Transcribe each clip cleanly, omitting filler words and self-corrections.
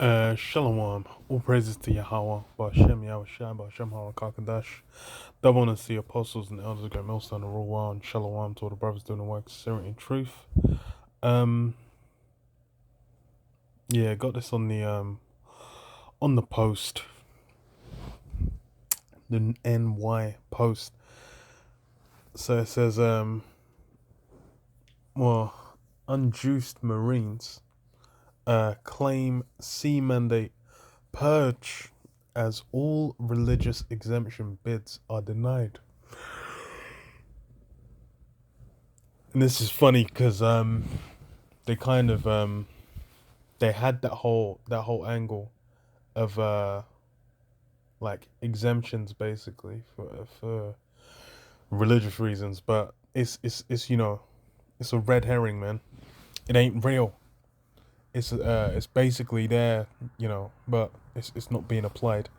Shalom, all praises to Yahweh, Ba'ashem Yahushua, Ba'ashem HaKadosh. Double honors to the apostles and elders of Great Millstone, the rule well, and Shalom to all the brothers doing the work, sincerity and truth. Yeah, got this on the post, the NY post. So it says, unjuiced Marines, claim sea mandate purge as all religious exemption bids are denied. And this is funny because they kind of they had that whole angle of like exemptions basically for religious reasons, but it's it's a red herring, man. It ain't real. It's basically there, but it's not being applied.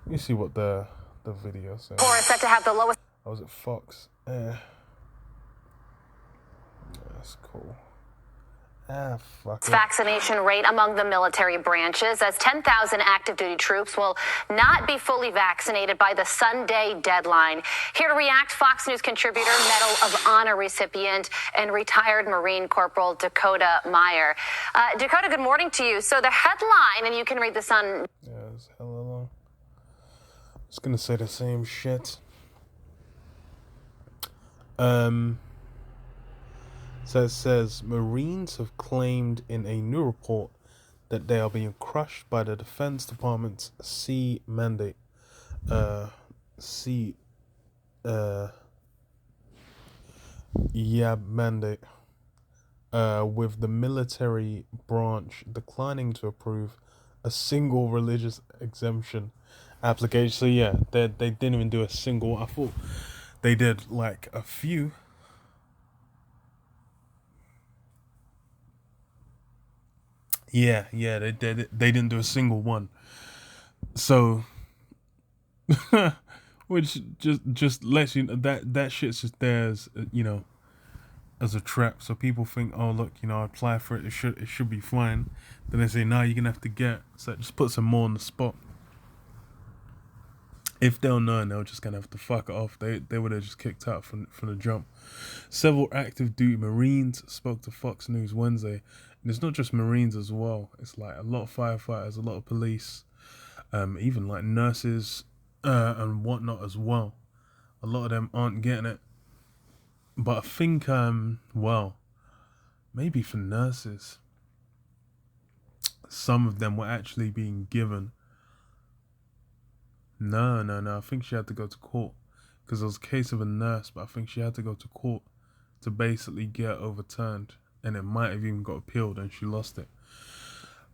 Let me see what the video says. Four is set to have the lowest. Oh, was it Fox? That's cool. Fuck it. Vaccination rate among the military branches, as 10,000 active duty troops will not be fully vaccinated by the Sunday deadline. Here to react, Fox News contributor, Medal of Honor recipient, and retired Marine Corporal Dakota Meyer. Dakota, good morning to you. So the headline, and you can read this on... Yeah, it's hella long. I was gonna say the same shit. So it says, Marines have claimed in a new report that they are being crushed by the Defense Department's sea mandate. Mandate. With the military branch declining to approve a single religious exemption application. So yeah, they didn't even do a single. I thought they did like a few. Yeah, they did. They didn't do a single one. So, which just lets you know that shit's just there as as a trap. So people think, oh look, I apply for it. It should be fine. Then they say, no, you're gonna have to get. So it just puts them more on the spot. If they'll know, they're just gonna have to fuck it off. They would have just kicked out from the jump. Several active duty Marines spoke to Fox News Wednesday, and it's not just Marines as well. It's like a lot of firefighters, a lot of police, even like nurses and whatnot as well. A lot of them aren't getting it, but I think maybe for nurses, some of them were actually being given. No. I think she had to go to court because it was a case of a nurse, but I think she had to go to court to basically get overturned, and it might have even got appealed, and she lost it.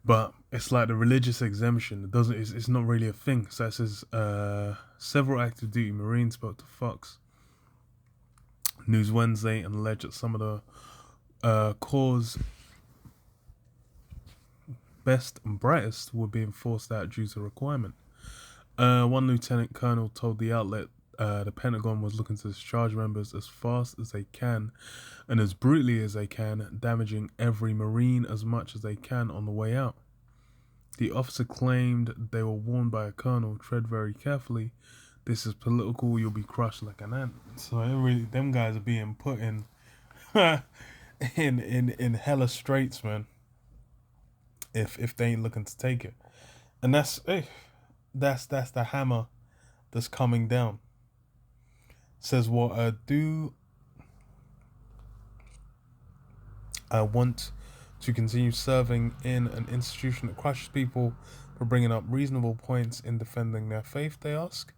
But it's like the religious exemption. It's not really a thing. So it says several active duty Marines spoke to Fox News Wednesday and alleged that some of the Corps' best and brightest were being forced out due to requirement. One lieutenant colonel told the outlet the Pentagon was looking to discharge members as fast as they can and as brutally as they can, damaging every Marine as much as they can on the way out. The officer claimed they were warned by a colonel, tread very carefully. This is political, you'll be crushed like an ant. So them guys are being put in in hella straits, man. If they ain't looking to take it. And that's the hammer that's coming down. Says what I want to continue serving in an institution that crushes people for bringing up reasonable points in defending their faith, they ask.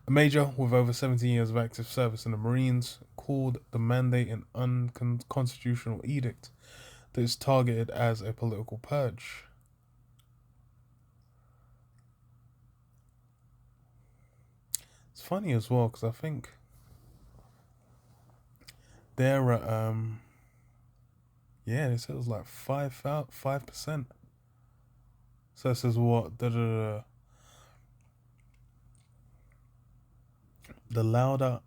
A major with over 17 years of active service in the Marines called the mandate an unconstitutional edict that is targeted as a political purge. It's funny as well because I think they're at they said it was like 5%. So it says what the louder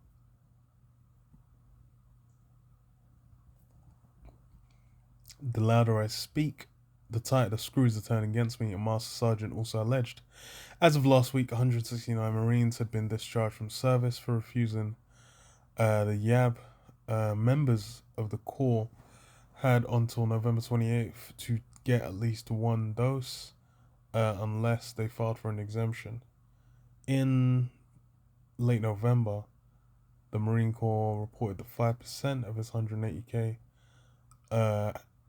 I speak, the screws are turning against me, a Master Sergeant also alleged. As of last week, 169 Marines had been discharged from service for refusing the YAB. Members of the Corps had until November 28th to get at least one dose, unless they filed for an exemption. In late November, the Marine Corps reported that 5% of its 180k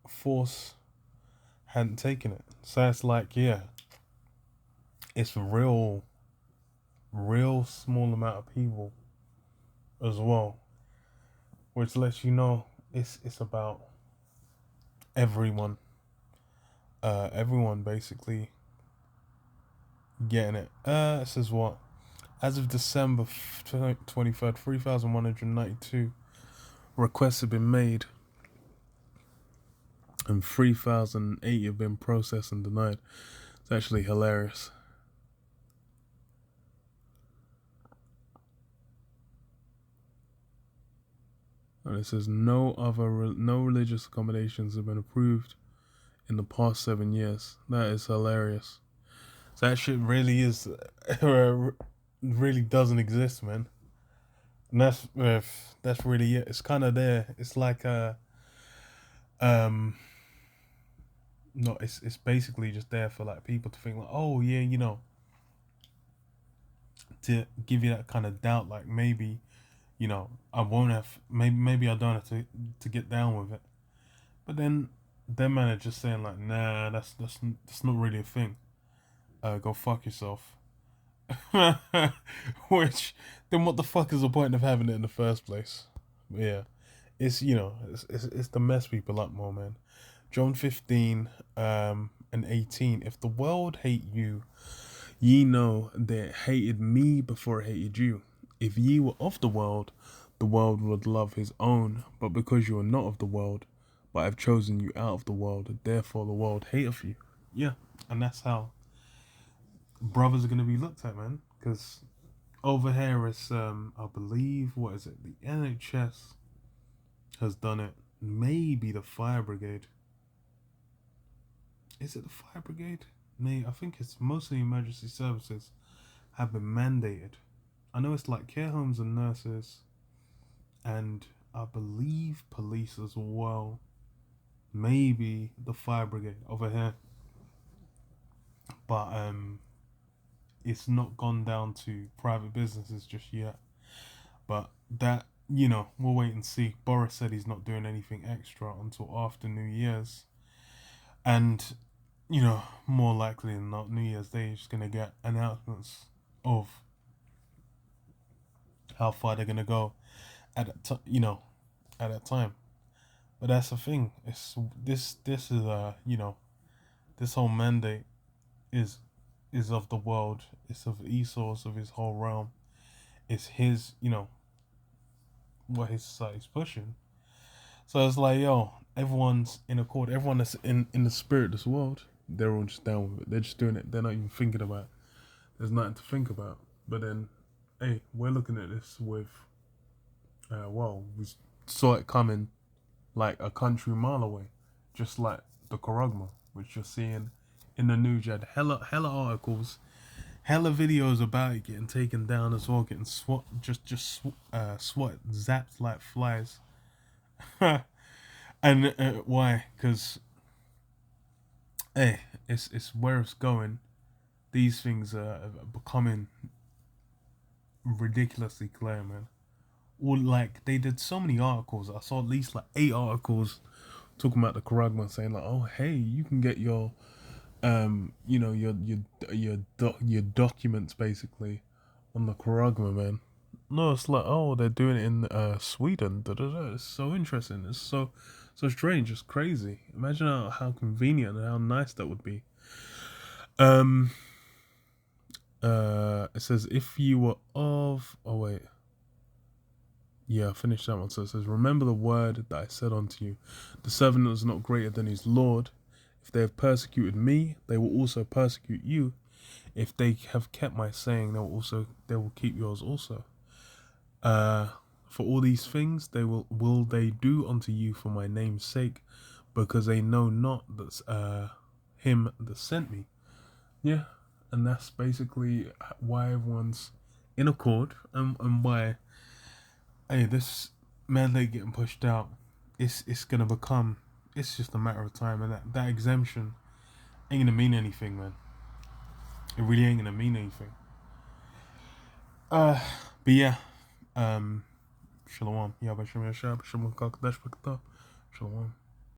force hadn't taken it. So it's like, yeah, it's a real small amount of people as well, which lets you know it's about everyone, everyone basically getting it. It says what? As of December 23rd, 3,192 requests have been made, and 3,080 have been processed and denied. It's actually hilarious. And it says no religious accommodations have been approved in the past 7 years. That is hilarious. So that shit really is, really doesn't exist, man. And that's really it. It's kind of there. It's like um, no, it's basically just there for like people to think like, oh yeah, you know, to give you that kind of doubt, like maybe, you know, I won't have, maybe I don't have to get down with it. But then them man are just saying like, nah, that's not really a thing. Go fuck yourself. Which then what the fuck is the point of having it in the first place? But yeah, it's, you know, it's to mess people up more, man. John 15 and 18. If the world hate you, ye know that it hated me before it hated you. If ye were of the world would love his own. But because you are not of the world, but I have chosen you out of the world, therefore the world hateth you. Yeah, and that's how brothers are going to be looked at, man. Because over here it's, I believe, what is it? The NHS has done it. Maybe the fire brigade. Is it the fire brigade? I think it's mostly emergency services have been mandated. I know it's like care homes and nurses, and I believe police as well. Maybe the fire brigade over here, but it's not gone down to private businesses just yet. But that, you know, we'll wait and see. Boris said he's not doing anything extra until after New Year's, and you know, more likely than not, New Year's Day is gonna get announcements of how far they're gonna go at that you know, at that time. But that's the thing. It's this is you know, this whole mandate is of the world. It's of Esau's, of his whole realm. It's his, you know, what his society's pushing. So it's like, yo, everyone's in accord. Everyone that's in the spirit of this world, they're all just down with it. They're just doing it. They're not even thinking about it. There's nothing to think about. But then, hey, we're looking at this with, well, we saw it coming like a country mile away, just like the Korogma, which you're seeing in the news. You had hella articles, hella videos about it getting taken down as well, getting swat, zapped like flies. And why? Because, hey, it's where it's going. These things are becoming ridiculously clear, man. Or like they did so many articles. I saw at least like 8 articles talking about the Karagma, saying like, oh hey, you can get your you know, your documents basically on the Karagma, man. No, it's like, oh, they're doing it in Sweden. Da, da, da. It's so interesting. It's so strange. It's crazy. Imagine how convenient and how nice that would be. Um. It says if you were of. Oh wait. Yeah, I finished that one. So it says, remember the word that I said unto you. The servant is not greater than his Lord. If they have persecuted me, they will also persecute you. If they have kept my saying, they will keep yours also. For all these things will they do unto you for my name's sake, because they know not that him that sent me. Yeah, and that's basically why everyone's in accord, and why, hey, this mandate getting pushed out, it's gonna become, it's just a matter of time, and that exemption ain't gonna mean anything, man. It really ain't gonna mean anything. But yeah, um, shalom. Yeah, but shalom. Shalom.